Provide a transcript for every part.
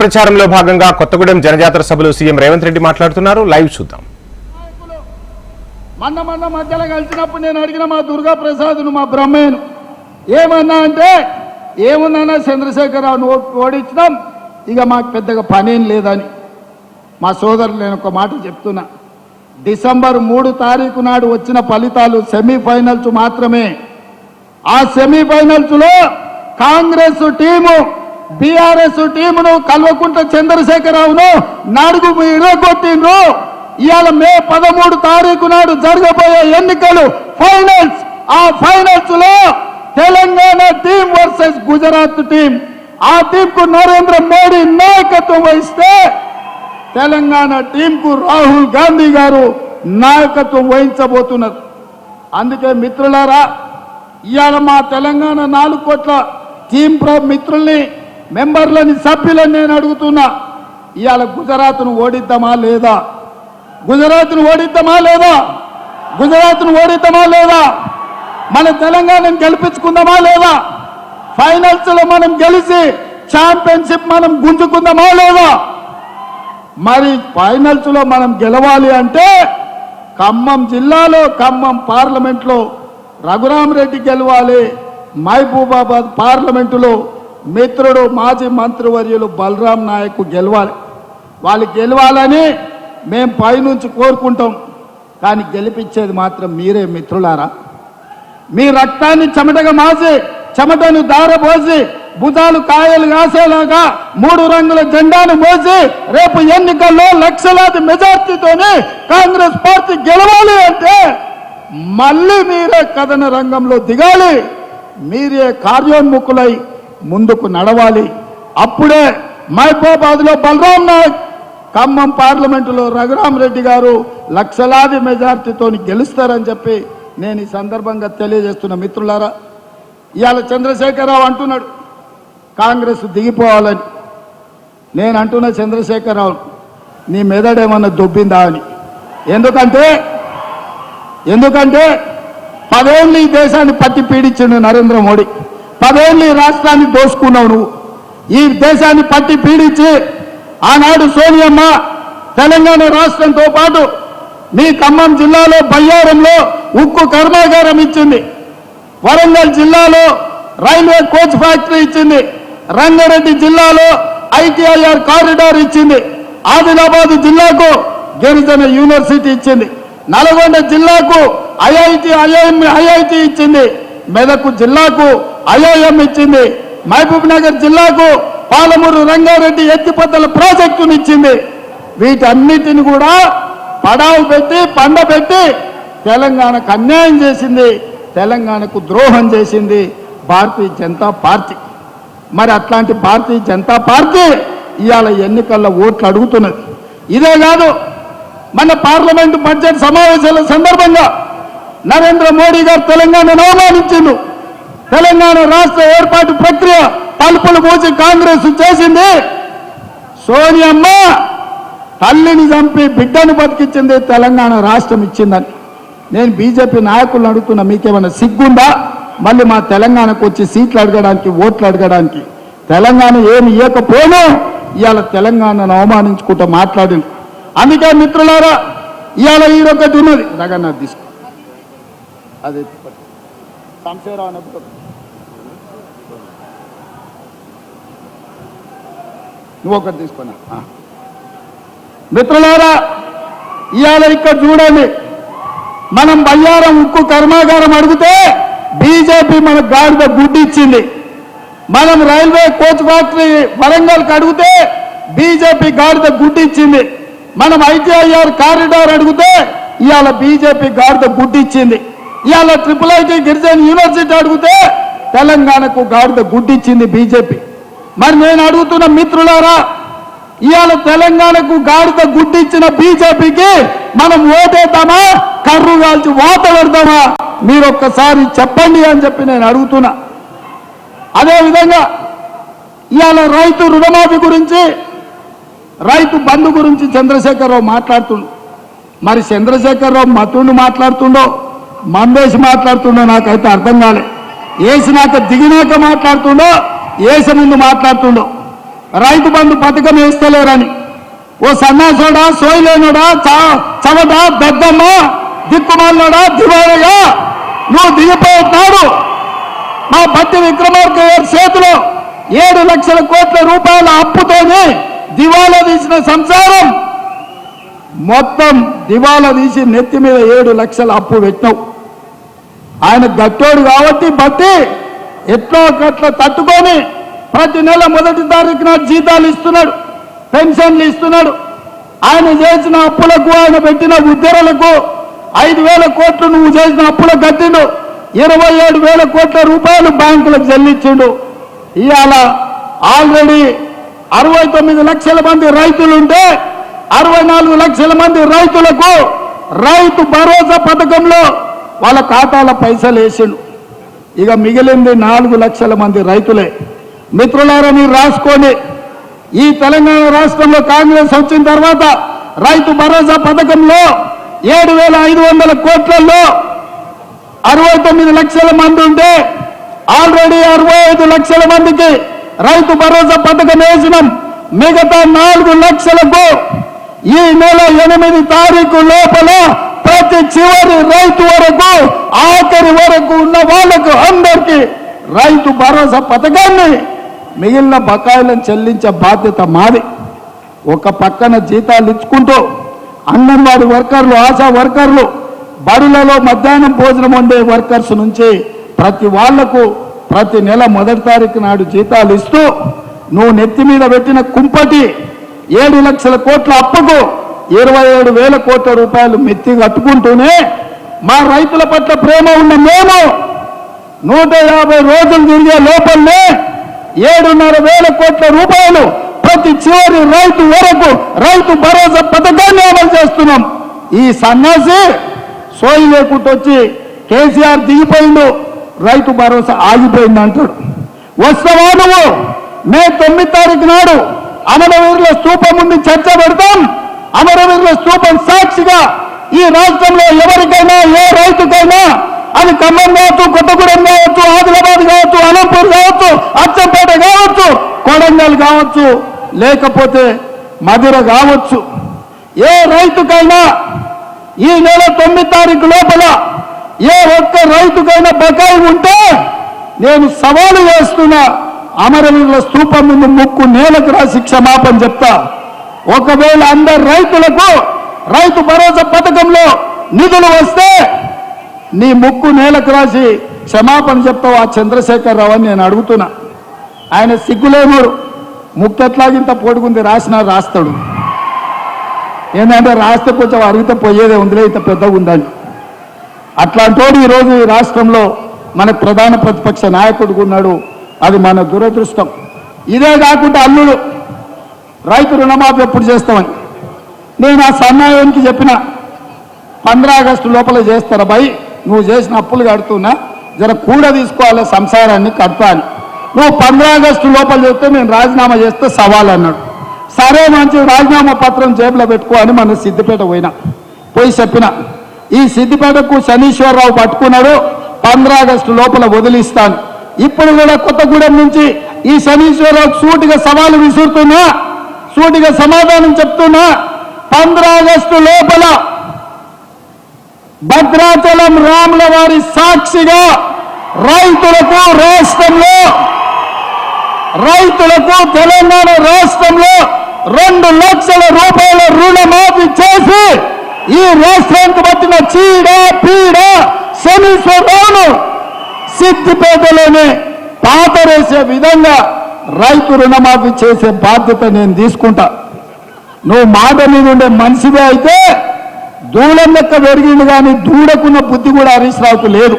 ప్రచారంలో భాగంగా కొత్తగూడెం జనజాతర సభలో సీఎం రేవంత్ రెడ్డి మాట్లాడుతున్నారు. లైవ్ చూద్దాం. మొన్న మధ్యలో కలిసినప్పుడు నేను అడిగిన మా దుర్గా ప్రసాద్ను మా బ్రహ్మయ్యను ఏమన్నా అంటే ఏమున్నా చంద్రశేఖరరావును ఓడించడం ఇక మాకు పెద్దగా పనేం లేదని మా సోదరులు నేను ఒక మాట చెప్తున్నా. డిసెంబర్ 3 తారీఖు నాడు వచ్చిన ఫలితాలు సెమీఫైనల్స్ మాత్రమే. ఆ సెమీఫైనల్స్లో కాంగ్రెస్ టీము బీఆర్ఎస్ టీమును కల్వకుంట్ల చంద్రశేఖరరావును నాడుగు ఇరగొట్టిండ్రు. ఇవాళ మే 13 తారీఖు నాడు జరగబోయే ఎన్నికలు ఫైనల్స్. ఆ ఫైనల్స్ లో Telangana team versus Gujarat team. ఆ టీంకు నరేంద్ర మోడీ నాయకత్వం వహిస్తే తెలంగాణ టీంకు రాహుల్ గాంధీ గారు నాయకత్వం వహించబోతున్నారు. అందుకే మిత్రులారా, ఇవాళ మా తెలంగాణ 4 కోట్ల టీం మిత్రుల్ని మెంబర్లని సభ్యులని నేను అడుగుతున్నా, ఇవాళ గుజరాత్ను ఓడిద్దామా లేదా? గుజరాత్ను ఓడిద్దామా లేదా? గుజరాత్ను ఓడిద్దామా లేదా? మన తెలంగాణను గెలిపించుకుందామా లేదా? ఫైనల్స్ లో మనం గెలిచి ఛాంపియన్షిప్ మనం గుంజుకుందామా లేదా? మరి ఫైనల్స్ లో మనం గెలవాలి అంటే ఖమ్మం జిల్లాలో ఖమ్మం పార్లమెంట్లో రఘురామరెడ్డి గెలవాలి. మహబూబాబాద్ పార్లమెంటులో మిత్రుడు మాజీ మంత్రివర్యులు బలరాం నాయక్ గెలవాలి. వాళ్ళు గెలవాలని మేము పైనుంచి కోరుకుంటాం. కానీ గెలిపించేది మాత్రం మీరే మిత్రులారా. మీ రక్తాన్ని చెమటగా మాసి చెమటను దారపోసి భుజాలు కాయలు కాసేలాగా 3 రంగుల జెండాను మోసి రేపు ఎన్నికల్లో లక్షలాది మెజార్టీతోనే కాంగ్రెస్ పార్టీ గెలవాలి అంటే మళ్ళీ మీరే కథన రంగంలో దిగాలి. మీరే కార్యోన్ముఖులై ముందుకు నడవాలి. అప్పుడే మహబూబాబాద్ లో బలరాం నాయక్, ఖమ్మం పార్లమెంటులో రఘురామరెడ్డి గారు లక్షలాది మెజార్టీతో గెలుస్తారని చెప్పి నేను ఈ సందర్భంగా తెలియజేస్తున్న మిత్రులారా. ఇవాళ చంద్రశేఖరరావు అంటున్నాడు కాంగ్రెస్ దిగిపోవాలని. నేను అంటున్న చంద్రశేఖరరావు, నీ మెదడేమన్నా దొబ్బిందా అని. ఎందుకంటే 10 ఏళ్ళు ఈ దేశాన్ని పట్టి పీడించిండు నరేంద్ర మోడీ. 10 ఏళ్ళు ఈ రాష్ట్రాన్ని దోసుకున్నావు నువ్వు. ఈ దేశాన్ని పట్టి పీడించి ఆనాడు సోనియమ్మ తెలంగాణ రాష్ట్రంతో పాటు మీ ఖమ్మం జిల్లాలో బయ్యారంలో ఉక్కు కర్మాగారం ఇచ్చింది. వరంగల్ జిల్లాలో రైల్వే కోచ్ ఫ్యాక్టరీ ఇచ్చింది. రంగారెడ్డి జిల్లాలో ఐటీఐఆర్ కారిడార్ ఇచ్చింది. ఆదిలాబాద్ జిల్లాకు గిరిజన యూనివర్సిటీ ఇచ్చింది. నల్గొండ జిల్లాకు ఐఐటి ఇచ్చింది. మెదక్ జిల్లాకు ఐఐఎం ఇచ్చింది. మహబూబ్ నగర్ జిల్లాకు పాలమూరు రంగారెడ్డి ఎత్తిపోతల ప్రాజెక్టును ఇచ్చింది. వీటన్నిటిని కూడా పడావు పెట్టి పండబెట్టి తెలంగాణకు అన్యాయం చేసింది, తెలంగాణకు ద్రోహం చేసింది భారతీయ జనతా పార్టీ. మరి అట్లాంటి భారతీయ జనతా పార్టీ ఇవాళ ఎన్నికల్లో ఓట్లు అడుగుతున్నది. ఇదే కాదు, మన పార్లమెంటు బడ్జెట్ సమావేశాల సందర్భంగా నరేంద్ర మోడీ గారు తెలంగాణను అవమానించిండు. తెలంగాణ రాష్ట్ర ఏర్పాటు ప్రక్రియ తలుపులు మూసి కాంగ్రెస్ చేసింది. సోనియమ్మ తల్లిని చంపి బిడ్డను బతికించింది, తెలంగాణ రాష్ట్రం ఇచ్చిందని. నేను బీజేపీ నాయకులను అడుగుతున్నా, మీకేమైనా సిగ్గుందా? మళ్ళీ మా తెలంగాణకు వచ్చి సీట్లు అడగడానికి, ఓట్లు అడగడానికి. తెలంగాణ ఏమి ఇవ్వకపోను ఇవాళ తెలంగాణను అవమానించుకుంటూ మాట్లాడింది. అందుకే మిత్రులారా, ఇవాళ ఈరొకటి ఉన్నది. రగన్న తీసుకో, అదే సంశయరావు అన్నప్పుడు నువ్వు ఒకటి తీసుకున్నా. మిత్రులారా, ఇవాళ ఇక్కడ చూడండి, మనం బయ్యారం ఉక్కు కర్మాగారం అడిగితే బీజేపీ మనకు గాడిద గుడ్డి ఇచ్చింది. మనం రైల్వే కోచ్ ఫ్యాక్టరీ వరంగల్కి అడిగితే బీజేపీ గాడిద గుడ్డి ఇచ్చింది. మనం ఐటీఐఆర్ కారిడార్ అడిగితే ఇవాళ బీజేపీ గాడిద గుడ్డి ఇచ్చింది. ఇవాళ IIIT గిరిజన యూనివర్సిటీ అడిగితే తెలంగాణకు గాడిద గుడ్డి ఇచ్చింది బీజేపీ. మరి నేను అడుగుతున్న మిత్రులారా, ఇవాళ తెలంగాణకు గాడిద గుడ్డి ఇచ్చిన బీజేపీకి మనం ఓటేద్దామా, కర్రు కాల్చి వాత పెడదామా? మీరు ఒక్కసారి చెప్పండి అని చెప్పి నేను అడుగుతున్నా. అదేవిధంగా ఇవాళ రైతు రుణమాఫీ గురించి, రైతు బంధు గురించి చంద్రశేఖరరావు మాట్లాడుతుండు. మరి చంద్రశేఖరరావు మతుండు మాట్లాడుతుండో మందేసి మాట్లాడుతుండో నాకైతే అర్థం కాలే. వేసినాక దిగినాక మాట్లాడుతుండో వేసే ముందు మాట్లాడుతుండో. రైతు బంధు పథకం వేస్తలేరని. ఓ సన్నాసోడా, సోయలేనుడా, చవట, దద్దమ్మ, దిక్కుమాలనోడా, దివాళగా నువ్వు దిగిపోతున్నాడు. మా బట్టి విక్రమార్క గారి చేతిలో 7 లక్షల కోట్ల రూపాయల అప్పుతోనే దివాలా తీసిన సంసారం మొత్తం దివాలా తీసి నెత్తి మీద 7 లక్షల అప్పు పెట్టినావు. ఆయన గట్టోడు కాబట్టి బట్టి ఎట్లో గట్ల తట్టుకొని ప్రతి నెల 1వ తారీఖు నాడు జీతాలు ఇస్తున్నాడు, పెన్షన్లు ఇస్తున్నాడు. ఆయన చేసిన అప్పులకు, ఆయన పెట్టిన ఉద్యోగులకు 5,000 కోట్లు నువ్వు చేసిన అప్పులకు కట్టిండు. 27,000 కోట్ల రూపాయలు బ్యాంకులకు చెల్లించిండు. ఇవాళ ఆల్రెడీ 69 లక్షల మంది రైతులుంటే 64 లక్షల మంది రైతులకు రైతు భరోసా పథకంలో వాళ్ళ ఖాతాల పైసలు వేసిండు. ఇక మిగిలింది 4 లక్షల మంది రైతులే. మిత్రులారా, మీరు రాసుకోండి. ఈ తెలంగాణ రాష్ట్రంలో కాంగ్రెస్ వచ్చిన తర్వాత రైతు భరోసా పథకంలో 7,500 కోట్లలో 69 లక్షల మంది ఉంటే ఆల్రెడీ 65 లక్షల మందికి రైతు భరోసా పథకం వేసినాం. మిగతా 4 లక్షలకు ఈ నెల 8 తారీఖు లోపల ప్రతి చివరి రైతు వరకు, ఆఖరి వరకు ఉన్న వాళ్లకు అందరికీ రైతు భరోసా పథకాన్ని, మిగిలిన బకాయిలను చెల్లించే బాధ్యత మాది. ఒక పక్కన జీతాలు ఇచ్చుకుంటూ అంగన్వాడీ వర్కర్లు, ఆశా వర్కర్లు, బడులలో మధ్యాహ్నం భోజనం వండే వర్కర్స్ నుంచి ప్రతి వాళ్లకు ప్రతి నెల 1వ తారీఖు నాడు జీతాలు ఇస్తూ నువ్వు నెత్తి మీద పెట్టిన కుంపటి 7 లక్షల కోట్ల అప్పుకు 27,000 కోట్ల రూపాయలు మెత్తి కట్టుకుంటూనే మా రైతుల పట్ల ప్రేమ ఉన్న మేము 150 రోజులు తిరిగే లోపలనే 7,500 కోట్ల రూపాయలు ప్రతి చివరి రైతు వరకు రైతు భరోసా పథకాన్ని అమలు చేస్తున్నాం. ఈ సన్నాసి సోయి లేకుండా వచ్చి కేసీఆర్ దిగిపోయిండు, రైతు భరోసా ఆగిపోయింది అంటాడు. వస్తావా నువ్వు? మే 9 తారీఖు నాడు అమరవీరుల స్తూపం ముందు చర్చ పెడతాం. అమరవీరుల స్తూపం సాక్షిగా ఈ రాష్ట్రంలో ఎవరికైనా, ఏ రైతుకైనా, అది ఖమ్మం కావచ్చు, కొత్తగూడెం కావచ్చు, ఆదిలాబాద్ కావచ్చు, అనంతపూర్ కావచ్చు, అచ్చంపేట కావచ్చు, కొడంగల్ కావచ్చు, లేకపోతే మధుర కావచ్చు, ఏ రైతుకైనా ఈ నెల 9 తారీఖు లోపల ఏ ఒక్క రైతుకైనా బకాయి ఉంటే నేను సవాలు చేస్తున్నా, అమరవీరుల స్తూపం ముందు ముక్కు నేలకు రాసి క్షమాపణ చెప్తా. ఒకవేళ అందరు రైతులకు రైతు భరోసా పథకంలో నిధులు వస్తే నీ ముక్కు నేలకు రాసి క్షమాపణ చెప్తావు ఆ చంద్రశేఖరరావు అని నేను అడుగుతున్నా. ఆయన సిగ్గులేముడు, ముక్కు ఎట్లాగింత పోటుకుంది, రాస్తాడు. ఏంటంటే రాస్తే కొంచెం అడిగితే పోయేదే ఉందిలే, ఇంత పెద్దగా ఉందని. అట్లాంటోడు ఈరోజు ఈ రాష్ట్రంలో మన ప్రధాన ప్రతిపక్ష నాయకుడిగా ఉన్నాడు. అది మన దురదృష్టం. ఇదే కాకుండా అల్లుడు రైతు రుణమాఫీ ఎప్పుడు చేస్తామని నేను ఆ సన్నాయానికి చెప్పిన 15 ఆగస్టు లోపల చేస్తారా భయ్, నువ్వు చేసిన అప్పులు కడుతున్నా, జర కూడా తీసుకోవాలి సంసారాన్ని కడతా అని. నువ్వు 15 ఆగస్టు లోపల చేస్తే నేను రాజీనామా చేస్తే సవాల్ అన్నాడు. సరే మంచి రాజీనామా పత్రం జేబులో పెట్టుకో అని మన సిద్దిపేట పోయి చెప్పిన. ఈ సిద్దిపేటకు శనీశ్వరరావు పట్టుకున్నాడు, 15 ఆగస్టు లోపల వదిలిస్తాను. ఇప్పుడు కూడా కొత్తగూడెం నుంచి ఈ శనీశ్వరరావు సూటిగా సవాలు విసురుతున్నా, సూటిగా సమాధానం చెప్తున్నా, 15 ఆగస్టు లోపల భద్రాచలం రాముల వారి సాక్షిగా రైతులకు తెలంగాణ రాష్ట్రంలో 2 లక్షల రూపాయల రుణమాఫీ చేసి ఈ రాష్ట్రానికి పట్టిన చీడ పీడ శనీశ్వరరావును సిద్దిపేటలోనే పాతరేసే విధంగా రైతు రుణమాఫీ చేసే బాధ్యత నేను తీసుకుంటా. నువ్వు మాట మీద ఉండే మనిషివే అయితే దూలం లెక్క పెరిగింది, కానీ దూడకున్న బుద్ధి కూడా హరీష్ రావుకు లేదు.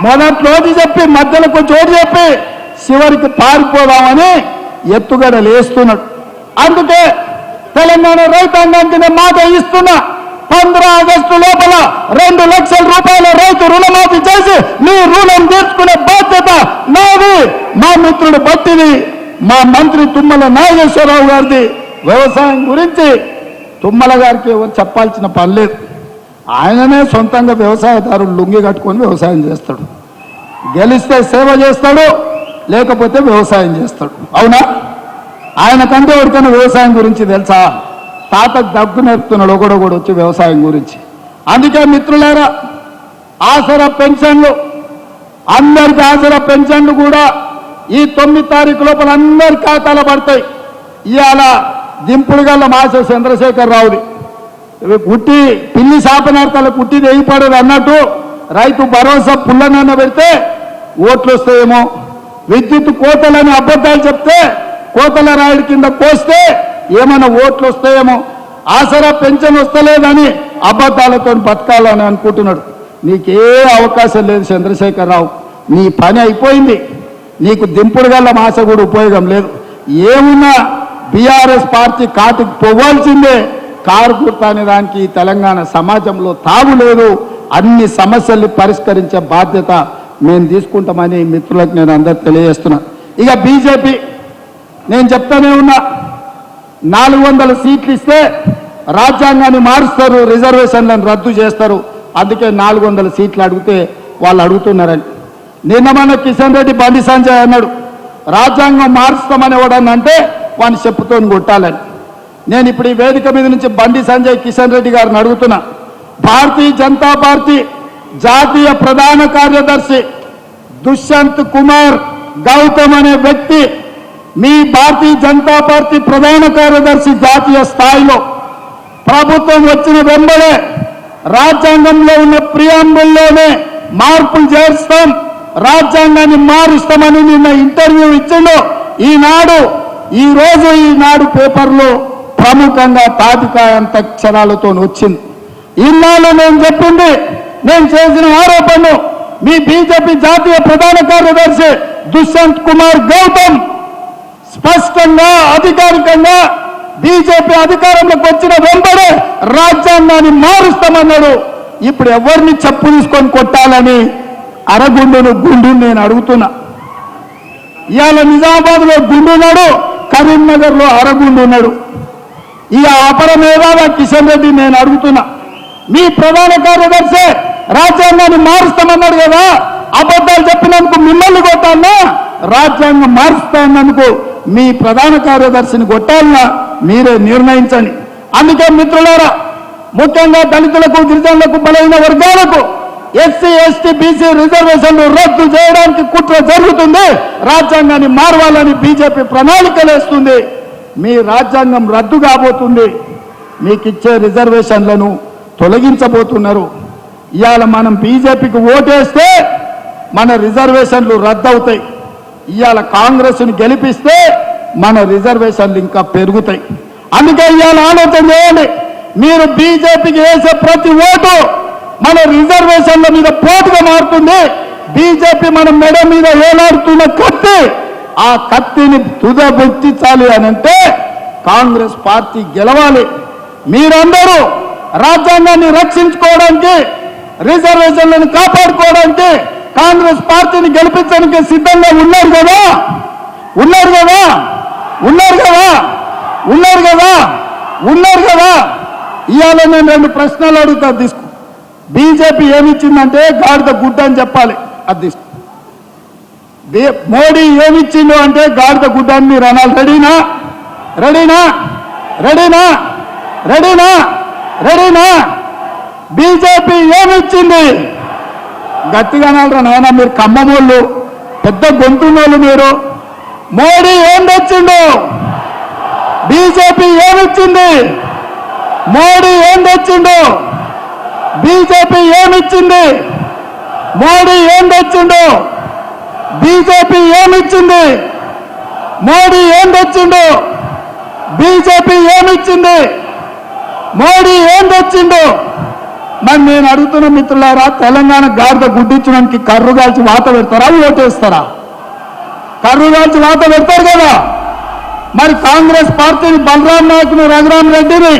మొదట్లోది చెప్పి మధ్యలో చోటు చెప్పి చివరికి పారిపోదామని ఎత్తుగడలు వేస్తున్నాడు. అందుకే తెలంగాణ రైతాంగానికి నేను మాట ఇస్తున్నా, 15 ఆగస్టు లోపల 2 లక్షల రూపాయల రైతు రుణమాఫీ చేసి మీ రుణం తీర్చుకునే బాధ్యత నాది, మా మిత్రుడు బట్టిది, మా మంత్రి తుమ్మల నాగేశ్వరరావు గారిది. వ్యవసాయం గురించి తుమ్మల గారికి ఎవరు చెప్పాల్సిన పని లేదు. ఆయననే సొంతంగా వ్యవసాయదారులు లుంగి కట్టుకొని వ్యవసాయం చేస్తాడు. గెలిస్తే సేవ చేస్తాడు, లేకపోతే వ్యవసాయం చేస్తాడు. అవునా? ఆయనకంటే ఎవరికైనా వ్యవసాయం గురించి తెలుసా? తాతకు దగ్గు నేర్పుతున్నాడు ఒకడొకడు వచ్చి వ్యవసాయం గురించి. అందుకే మిత్రులారా, ఆసరా పెన్షన్లు అందరికి ఆసరా పెన్షన్లు కూడా ఈ 9 తారీఖు లోపల అందరి ఖాతాలో పడతాయి. ఇవాళ దింపుడు గల్ల మాస చంద్రశేఖరరావుది పుట్టి పిల్లి శాపనార్థాలు పుట్టి వేయపడదు అన్నట్టు రైతు భరోసా పుల్లనన్న పెడితే ఓట్లు వస్తాయేమో, విద్యుత్ కోతలని అబద్ధాలు చెప్తే కోతల రాయుడి కింద కోస్తే ఏమైనా ఓట్లు వస్తాయేమో, ఆసరా పెన్షన్ వస్తలేదని అబద్ధాలతో బతకాలని అనుకుంటున్నాడు. నీకే అవకాశం లేదు చంద్రశేఖరరావు, నీ పని అయిపోయింది. నీకు దింపుడు గల్ల మాస కూడా ఉపయోగం లేదు. ఏమున్నా బీఆర్ఎస్ పార్టీ కాటుకు పోవాల్సిందే. కారు గుర్తు అనే దానికి తెలంగాణ సమాజంలో తావు లేదు. అన్ని సమస్యల్ని పరిష్కరించే బాధ్యత మేము తీసుకుంటామని మిత్రులకు నేను అందరికి తెలియజేస్తున్నా. ఇక బీజేపీ నేను చెప్తానే ఉన్నా, 400 సీట్లు ఇస్తే రాజ్యాంగాన్ని మారుస్తారు, రిజర్వేషన్లను రద్దు చేస్తారు. అందుకే 400 సీట్లు అడిగితే వాళ్ళు అడుగుతున్నారని. నిన్న మన కిషన్ రెడ్డి బండి సంజయ్ అన్నాడు, రాజ్యాంగం మారుస్తామని ఎవడని అంటే వాడిని చెప్పుతో కొట్టాలని. నేను ఇప్పుడు ఈ వేదిక మీద నుంచి బండి సంజయ్ కిషన్ రెడ్డి గారిని అడుగుతున్నా, భారతీయ జనతా పార్టీ జాతీయ ప్రధాన కార్యదర్శి దుష్యంత్ కుమార్ గౌతమ్ అనే వ్యక్తి మీ భారతీయ జనతా పార్టీ ప్రధాన కార్యదర్శి జాతీయ స్థాయిలో ప్రభుత్వం వచ్చిన వెంబడే రాజ్యాంగంలో ఉన్న ప్రియాంబుల్లోనే మార్పులు చేస్తాం, రాజ్యాంగాన్ని మారుస్తామని నిన్న ఇంటర్వ్యూ ఇచ్చిండు. ఈనాడు పేపర్లో ప్రముఖంగా తాటికాయంత అక్షరాలతో వచ్చింది. ఇన్నాళ్ళు నేను చెప్పింది, నేను చేసిన ఆరోపణలు మీ బీజేపీ జాతీయ ప్రధాన కార్యదర్శి దుష్యంత్ కుమార్ గౌతమ్ స్పష్టంగా అధికారికంగా బీజేపీ అధికారంలోకి వచ్చిన వెంబడే రాజ్యాంగాన్ని మారుస్తామన్నాడు. ఇప్పుడు ఎవరిని చెప్పు తీసుకొని కొట్టాలని అరగుండును గుండు నేను అడుగుతున్నా. ఇవాళ నిజామాబాద్ లో గుండు ఉన్నాడు, కరీంనగర్ లో అరగుండు ఉన్నాడు. ఈ అపర మేధావి కిషన్ రెడ్డి నేను అడుగుతున్నా, మీ ప్రధాన కార్యదర్శి రాజ్యాంగాన్ని మారుస్తామన్నాడు కదా, అబద్ధాలు చెప్పినందుకు మిమ్మల్ని కొట్టాలన్నా రాజ్యాంగం మారుస్తామన్నందుకు మీ ప్రధాన కార్యదర్శిని కొట్టాలన్నా మీరే నిర్ణయించండి. అందుకే మిత్రులారా, ముఖ్యంగా దళితులకు, గిరిజనులకు, బలైన వర్గాలకు ఎస్సీ ఎస్టీ బీసీ రిజర్వేషన్లు రద్దు చేయడానికి కుట్ర జరుగుతుంది. రాజ్యాంగాన్ని మారవాలని బీజేపీ ప్రణాళికలు వేస్తుంది. మీ రాజ్యాంగం రద్దు కాబోతుంది, మీకు ఇచ్చే రిజర్వేషన్లను తొలగించబోతున్నారు. ఇవాళ మనం బీజేపీకి ఓటేస్తే మన రిజర్వేషన్లు రద్దు అవుతాయి. ఇవాళ కాంగ్రెస్ను గెలిపిస్తే మన రిజర్వేషన్లు ఇంకా పెరుగుతాయి. అందుకే ఇవాళ ఆలోచన చేయండి, మీరు బీజేపీకి వేసే ప్రతి ఓటు మన రిజర్వేషన్ల మీద పోటుగా మారుతుంది. బీజేపీ మన మెడ మీద ఏలాడుతున్న కత్తి, ఆ కత్తిని తుదబెట్టించాలి అనంటే కాంగ్రెస్ పార్టీ గెలవాలి. మీరందరూ రాజ్యాంగాన్ని రక్షించుకోవడానికి, రిజర్వేషన్లను కాపాడుకోవడానికి కాంగ్రెస్ పార్టీని గెలిపించడానికి సిద్ధంగా ఉన్నారు కదా, ఉన్నారు కదా, ఉన్నారు కదా, ఉన్నారు కదా, ఉన్నారు కదా. ఇవాళ నేను 2 ప్రశ్నలు అడుగుతా, తీసుకో. బీజేపీ ఏమిచ్చిందంటే గాడిద గుడ్డ అని చెప్పాలి, అది తీసుకో. మోడీ ఏమిచ్చిండు అంటే గాడిద గుడ్డ అని మీరు అనాలి. రెడీనా? రెడీనా? రెడీనా? రెడీనా? రెడీనా? బీజేపీ ఏమిచ్చింది? గట్టిగా అనాలరా నాయన, మీరు ఖమ్మమోళ్ళు, పెద్ద గొంతున్నోళ్ళు మీరు. మోడీ ఏం తెచ్చిండు? బీజేపీ ఏమిచ్చింది? మోడీ ఏం తెచ్చిండు? బీజేపీ ఏమిచ్చింది? మోడీ ఏం తెచ్చిండు? బీజేపీ ఏమిచ్చింది? మోడీ ఏం తెచ్చిండు? బీజేపీ ఏమిచ్చింది? మోడీ ఏం తెచ్చిండు? మరి నేను అడుగుతున్న మిత్రులారా, తెలంగాణ గాడిద గుడ్డించడానికి కర్రు కాల్చి వాత పెడతారా, ఓటేస్తారా? కర్రు కాల్చి వాత పెడతారు కదా. మరి కాంగ్రెస్ పార్టీని బలరాం నాయకుని, రఘురాం రెడ్డిని